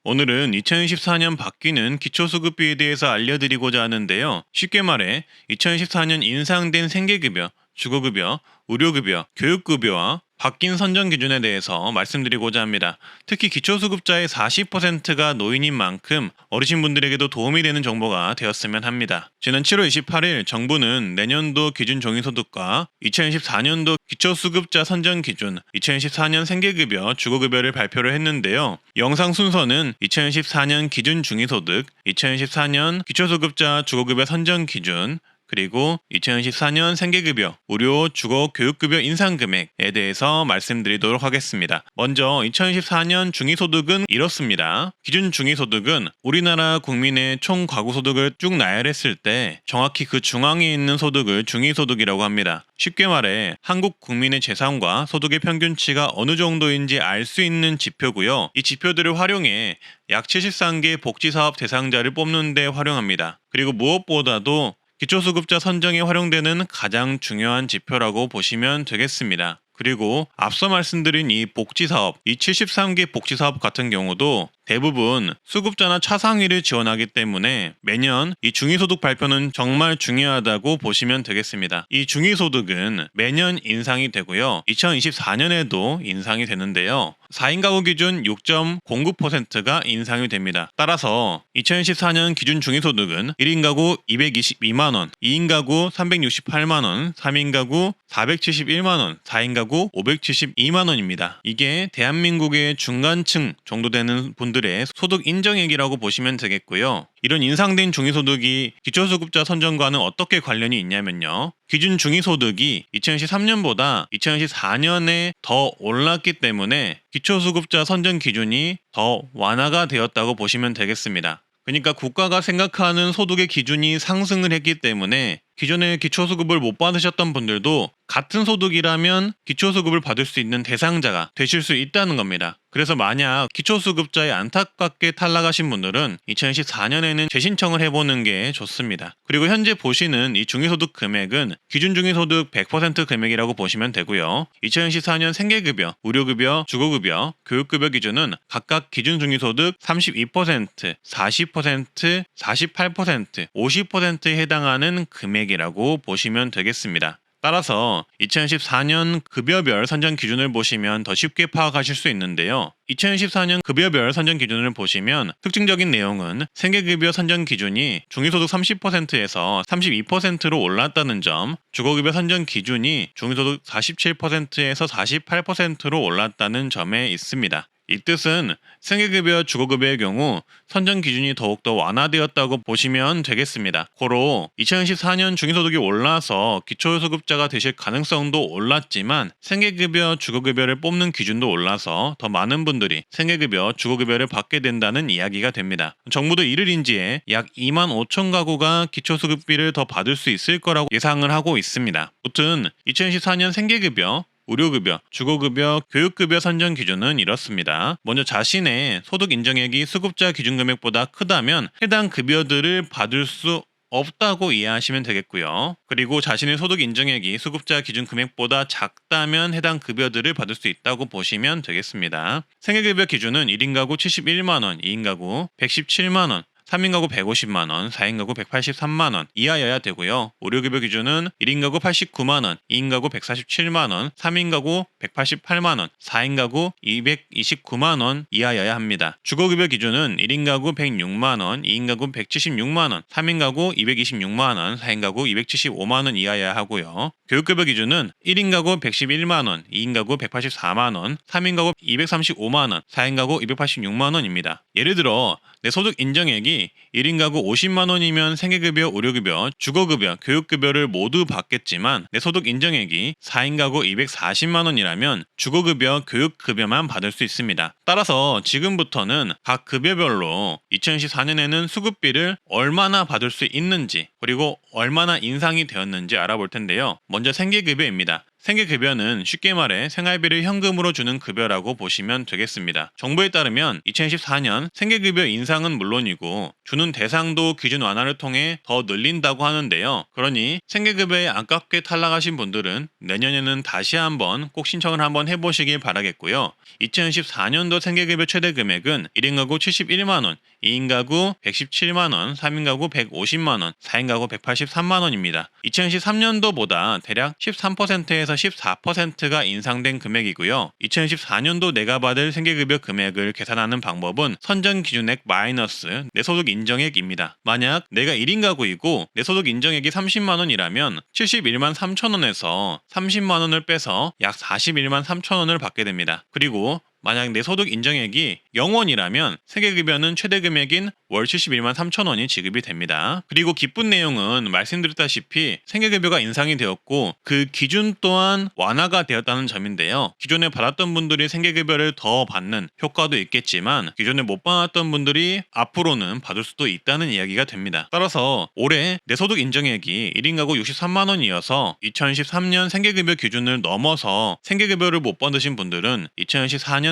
오늘은 2024년 바뀌는 기초수급비에 대해서 알려드리고자 하는데요. 쉽게 말해 2024년 인상된 생계급여, 주거급여, 의료급여, 교육급여와 바뀐 선정 기준에 대해서 말씀드리고자 합니다. 특히 기초수급자의 40%가 노인인 만큼 어르신분들에게도 도움이 되는 정보가 되었으면 합니다. 지난 7월 28일 정부는 내년도 기준 종이소득과 2024년도 기초수급자 선정 기준, 2024년 생계급여, 주거급여를 발표를 했는데요. 영상 순서는 2014년 기준 중위소득, 2014년 기초수급자 주거급여 선정 기준, 그리고 2014년 생계급여, 의료, 주거, 교육급여 인상금액에 대해서 말씀드리도록 하겠습니다. 먼저 2014년 중위소득은 이렇습니다. 기준 중위소득은 우리나라 국민의 총 가구소득을 쭉 나열했을 때 정확히 그 중앙에 있는 소득을 중위소득이라고 합니다. 쉽게 말해 한국 국민의 재산과 소득의 평균치가 어느 정도인지 알 수 있는 지표고요. 이 지표들을 활용해 약 73개 복지사업 대상자를 뽑는 데 활용합니다. 그리고 무엇보다도 기초수급자 선정에 활용되는 가장 중요한 지표라고 보시면 되겠습니다. 그리고 앞서 말씀드린 이 복지사업, 이 73개 복지사업 같은 경우도 대부분 수급자나 차상위를 지원하기 때문에 매년 이 중위소득 발표는 정말 중요하다고 보시면 되겠습니다. 이 중위소득은 매년 인상이 되고요. 2024년에도 인상이 되는데요. 4인 가구 기준 6.09%가 인상이 됩니다. 따라서 2014년 기준 중위소득은 1인 가구 222만원, 2인 가구 368만원, 3인 가구 471만원, 4인 가구 572만원입니다. 이게 대한민국의 중간층 정도 되는 분들의 소득 인정액이라고 보시면 되겠고요. 이런 인상된 중위소득이 기초수급자 선정과는 어떻게 관련이 있냐면요. 기준 중위소득이 2013년보다 2014년에 더 올랐기 때문에 기초수급자 선정 기준이 더 완화가 되었다고 보시면 되겠습니다. 그러니까 국가가 생각하는 소득의 기준이 상승을 했기 때문에 기존에 기초수급을 못 받으셨던 분들도 같은 소득이라면 기초수급을 받을 수 있는 대상자가 되실 수 있다는 겁니다. 그래서 만약 기초수급자에 안타깝게 탈락하신 분들은 2014년에는 재신청을 해보는 게 좋습니다. 그리고 현재 보시는 이 중위소득 금액은 기준 중위소득 100% 금액이라고 보시면 되고요. 2014년 생계급여, 의료급여, 주거급여, 교육급여 기준은 각각 기준 중위소득 32%, 40%, 48%, 50%에 해당하는 금액이라고 보시면 되겠습니다. 따라서 2014년 급여별 선정 기준을 보시면 더 쉽게 파악하실 수 있는데요. 2014년 급여별 선정 기준을 보시면 특징적인 내용은 생계급여 선정 기준이 중위소득 30%에서 32%로 올랐다는 점, 주거급여 선정 기준이 중위소득 47%에서 48%로 올랐다는 점에 있습니다. 이 뜻은 생계급여, 주거급여의 경우 선정 기준이 더욱더 완화되었다고 보시면 되겠습니다. 고로 2014년 중위소득이 올라서 기초수급자가 되실 가능성도 올랐지만 생계급여, 주거급여를 뽑는 기준도 올라서 더 많은 분들이 생계급여, 주거급여를 받게 된다는 이야기가 됩니다. 정부도 이를 인지해 약 2만 5천 가구가 기초수급비를 더 받을 수 있을 거라고 예상을 하고 있습니다. 무튼 2014년 생계급여, 의료급여, 주거급여, 교육급여 선정 기준은 이렇습니다. 먼저 자신의 소득 인정액이 수급자 기준금액보다 크다면 해당 급여들을 받을 수 없다고 이해하시면 되겠고요. 그리고 자신의 소득 인정액이 수급자 기준 금액보다 작다면 해당 급여들을 받을 수 있다고 보시면 되겠습니다. 생계급여 기준은 1인 가구 71만원, 2인 가구 117만원, 3인 가구 150만원, 4인 가구 183만원 이하여야 되고요. 의료급여 기준은 1인 가구 89만원, 2인 가구 147만원, 3인 가구 188만원, 4인 가구 229만원 이하여야 합니다. 주거급여 기준은 1인 가구 106만원, 2인 가구 176만원, 3인 가구 226만원, 4인 가구 275만원 이하여야 하고요. 교육급여 기준은 1인 가구 111만원, 2인 가구 184만원, 3인 가구 235만원, 4인 가구 286만원입니다. 예를 들어 내 소득 인정액이 1인 가구 50만원이면 생계급여, 의료급여, 주거급여, 교육급여를 모두 받겠지만 내 소득 인정액이 4인 가구 240만원이라면 주거급여, 교육급여만 받을 수 있습니다. 따라서 지금부터는 각 급여별로 2024년에는 수급비를 얼마나 받을 수 있는지 그리고 얼마나 인상이 되었는지 알아볼 텐데요. 먼저 생계급여입니다. 생계급여는 쉽게 말해 생활비를 현금으로 주는 급여라고 보시면 되겠습니다. 정부에 따르면 2014년 생계급여 인상은 물론이고 주는 대상도 기준 완화를 통해 더 늘린다고 하는데요. 그러니 생계급여에 아깝게 탈락하신 분들은 내년에는 다시 한번 꼭 신청을 한번 해보시길 바라겠고요. 2014년도 생계급여 최대 금액은 1인 가구 71만원, 2인 가구 117만원, 3인 가구 150만원, 4인 가구 183만원입니다. 2013년도보다 대략 13%에서 14%가 인상된 금액이고요. 2014년도 내가 받을 생계급여 금액을 계산하는 방법은 선정 기준액 마이너스 내 소득 인정액입니다. 만약 내가 1인 가구이고 내 소득 인정액이 30만원이라면 71만 3천원에서 30만원을 빼서 약 41만 3천원을 받게 됩니다. 그리고 만약 내 소득 인정액이 0원이라면 생계급여는 최대 금액인 월 71만 3천원이 지급이 됩니다. 그리고 기쁜 내용은 말씀드렸다시피 생계급여가 인상이 되었고 그 기준 또한 완화가 되었다는 점인데요. 기존에 받았던 분들이 생계급여를 더 받는 효과도 있겠지만 기존에 못 받았던 분들이 앞으로는 받을 수도 있다는 이야기가 됩니다. 따라서 올해 내 소득 인정액이 1인 가구 63만원이어서 2013년 생계급여 기준을 넘어서 생계급여를 못 받으신 분들은 2014년에는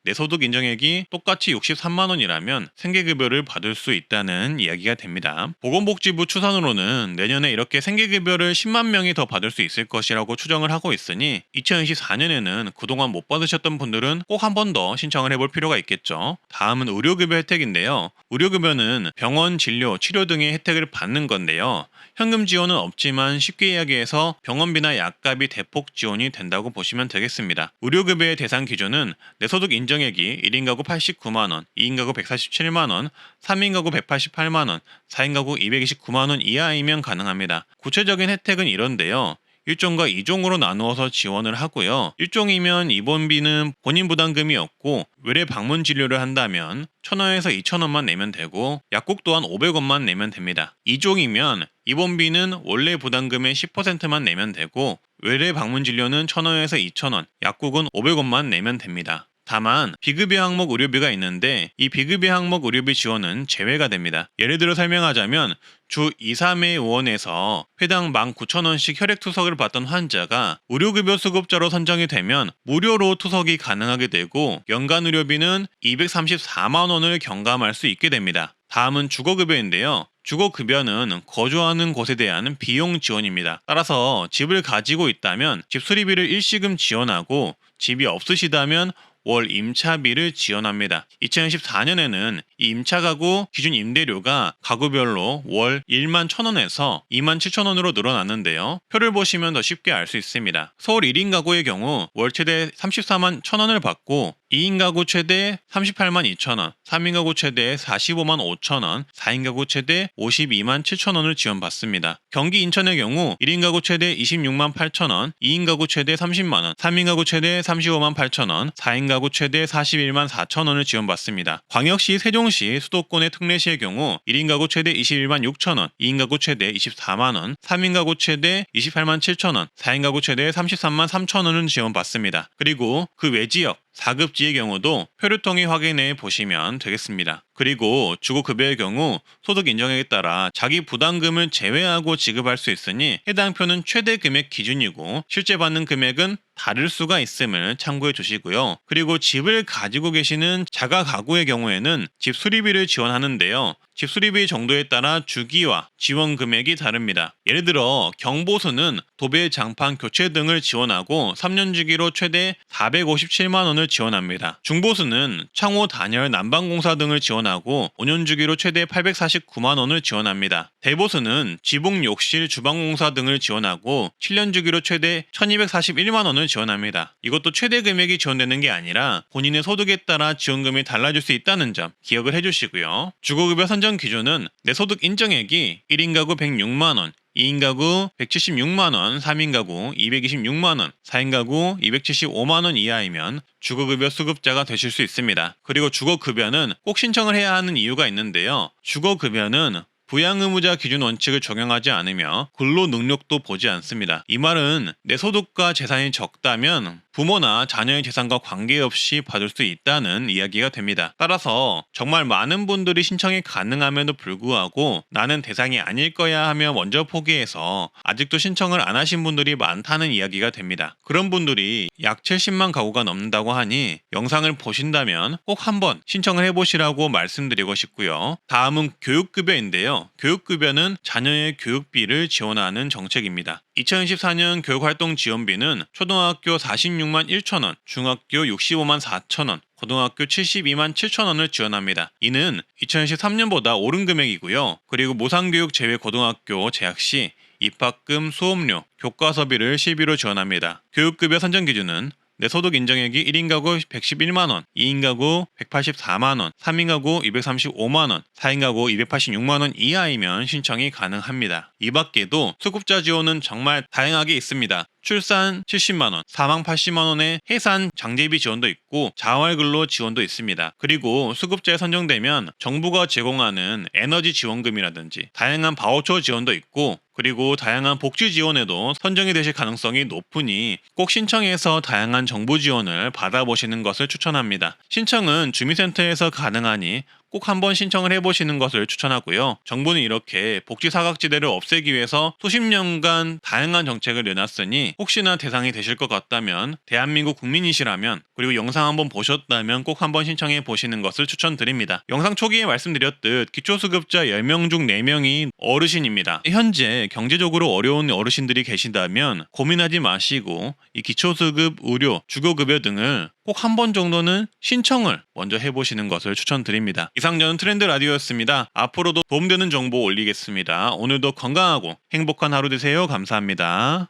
내 소득 인정액이 똑같이 63만원이라면 생계급여를 받을 수 있다는 이야기가 됩니다. 보건복지부 추산으로는 내년에 이렇게 생계급여를 10만 명이 더 받을 수 있을 것이라고 추정을 하고 있으니 2024년에는 그동안 못 받으셨던 분들은 꼭 한 번 더 신청을 해볼 필요가 있겠죠. 다음은 의료급여 혜택인데요. 의료급여는 병원 진료, 치료 등의 혜택을 받는 건데요. 현금 지원은 없지만 쉽게 이야기해서 병원비나 약값이 대폭 지원이 된다고 보시면 되겠습니다. 의료급여의 대상 기준은 내 소득 인정액이 1인 가구 89만원, 2인 가구 147만원, 3인 가구 188만원, 4인 가구 229만원 이하이면 가능합니다. 구체적인 혜택은 이런데요. 1종과 2종으로 나누어서 지원을 하고요. 1종이면 입원비는 본인 부담금이 없고 외래 방문 진료를 한다면 1,000원에서 2,000원만 내면 되고 약국 또한 500원만 내면 됩니다. 2종이면 입원비는 원래 부담금의 10%만 내면 되고 외래 방문 진료는 1,000원에서 2,000원, 약국은 500원만 내면 됩니다. 다만 비급여 항목 의료비가 있는데 이 비급여 항목 의료비 지원은 제외가 됩니다. 예를 들어 설명하자면 주 2, 3회 의원에서 회당 19,000원씩 혈액투석을 받던 환자가 의료급여 수급자로 선정이 되면 무료로 투석이 가능하게 되고 연간 의료비는 234만원을 경감할 수 있게 됩니다. 다음은 주거급여인데요. 주거급여는 거주하는 곳에 대한 비용 지원입니다. 따라서 집을 가지고 있다면 집 수리비를 일시금 지원하고 집이 없으시다면 월 임차비를 지원합니다. 2014년에는 이 임차가구 기준 임대료가 가구별로 월 1만 1,000원에서 2만 7천원으로 늘어났는데요. 표를 보시면 더 쉽게 알 수 있습니다. 서울 1인 가구의 경우 월 최대 34만 1,000원을 받고 2인 가구 최대 38만 2천원, 3인 가구 최대 45만 5천원, 4인 가구 최대 52만 7천원을 지원받습니다. 경기 인천의 경우 1인 가구 최대 26만 8천원, 2인 가구 최대 30만원, 3인 가구 최대 35만 8천원, 4인 가구 최대 41만 4천원을 지원받습니다. 광역시 세종시 수도권의 특례시의 경우 1인 가구 최대 21만 6천원, 2인 가구 최대 24만원, 3인 가구 최대 28만 7천원, 4인 가구 최대 33만 3천원을 지원받습니다. 그리고 그 외지역 4급지의 경우도 표를 통해 확인해 보시면 되겠습니다. 그리고 주거급여의 경우 소득 인정액에 따라 자기 부담금을 제외하고 지급할 수 있으니 해당 표는 최대 금액 기준이고 실제 받는 금액은 다를 수가 있음을 참고해 주시고요. 그리고 집을 가지고 계시는 자가 가구의 경우에는 집 수리비를 지원하는데요. 집 수리비 정도에 따라 주기와 지원 금액이 다릅니다. 예를 들어 경보수는 도배, 장판, 교체 등을 지원하고 3년 주기로 최대 457만 원을 지원합니다. 중보수는 창호, 단열, 난방공사 등을 지원하고 5년 주기로 최대 849만 원을 지원합니다. 대보수는 지붕, 욕실, 주방공사 등을 지원하고 7년 주기로 최대 1241만 원을 지원합니다. 이것도 최대 금액이 지원되는 게 아니라 본인의 소득에 따라 지원금이 달라질 수 있다는 점 기억을 해주시고요. 주거급여 선정 기준은 내 소득 인정액이 1인 가구 106만원, 2인 가구 176만원, 3인 가구 226만원, 4인 가구 275만원 이하이면 주거급여 수급자가 되실 수 있습니다. 그리고 주거급여는 꼭 신청을 해야 하는 이유가 있는데요. 주거급여는 부양의무자 기준 원칙을 적용하지 않으며 근로 능력도 보지 않습니다. 이 말은 내 소득과 재산이 적다면 부모나 자녀의 재산과 관계없이 받을 수 있다는 이야기가 됩니다. 따라서 정말 많은 분들이 신청이 가능함에도 불구하고 나는 대상이 아닐 거야 하며 먼저 포기해서 아직도 신청을 안 하신 분들이 많다는 이야기가 됩니다. 그런 분들이 약 70만 가구가 넘는다고 하니 영상을 보신다면 꼭 한번 신청을 해보시라고 말씀드리고 싶고요. 다음은 교육급여인데요. 교육급여는 자녀의 교육비를 지원하는 정책입니다. 2024년 교육활동 지원비는 초등학교 46만 1천원, 중학교 65만 4천원, 고등학교 72만 7천원을 지원합니다. 이는 2013년보다 오른 금액이고요. 그리고 모상교육 제외 고등학교 재학 시 입학금, 수업료, 교과서비를 실비로 지원합니다. 교육급여 선정 기준은 내 소득 인정액이 1인 가구 111만원, 2인 가구 184만원, 3인 가구 235만원, 4인 가구 286만원 이하이면 신청이 가능합니다. 이 밖에도 수급자 지원은 정말 다양하게 있습니다. 출산 70만원, 사망 80만원의 해산 장제비 지원도 있고 자활근로 지원도 있습니다. 그리고 수급자에 선정되면 정부가 제공하는 에너지 지원금이라든지 다양한 바우처 지원도 있고 그리고 다양한 복지 지원에도 선정이 되실 가능성이 높으니 꼭 신청해서 다양한 정부 지원을 받아보시는 것을 추천합니다. 신청은 주민센터에서 가능하니 꼭 한번 신청을 해보시는 것을 추천하고요. 정부는 이렇게 복지 사각지대를 없애기 위해서 수십 년간 다양한 정책을 내놨으니 혹시나 대상이 되실 것 같다면 대한민국 국민이시라면 그리고 영상 한번 보셨다면 꼭 한번 신청해 보시는 것을 추천드립니다. 영상 초기에 말씀드렸듯 기초수급자 10명 중 4명이 어르신입니다. 현재 경제적으로 어려운 어르신들이 계신다면 고민하지 마시고 이 기초수급, 의료, 주거급여 등을 꼭 한 번 정도는 신청을 먼저 해보시는 것을 추천드립니다. 이상 저는 트렌드 라디오였습니다. 앞으로도 도움되는 정보 올리겠습니다. 오늘도 건강하고 행복한 하루 되세요. 감사합니다.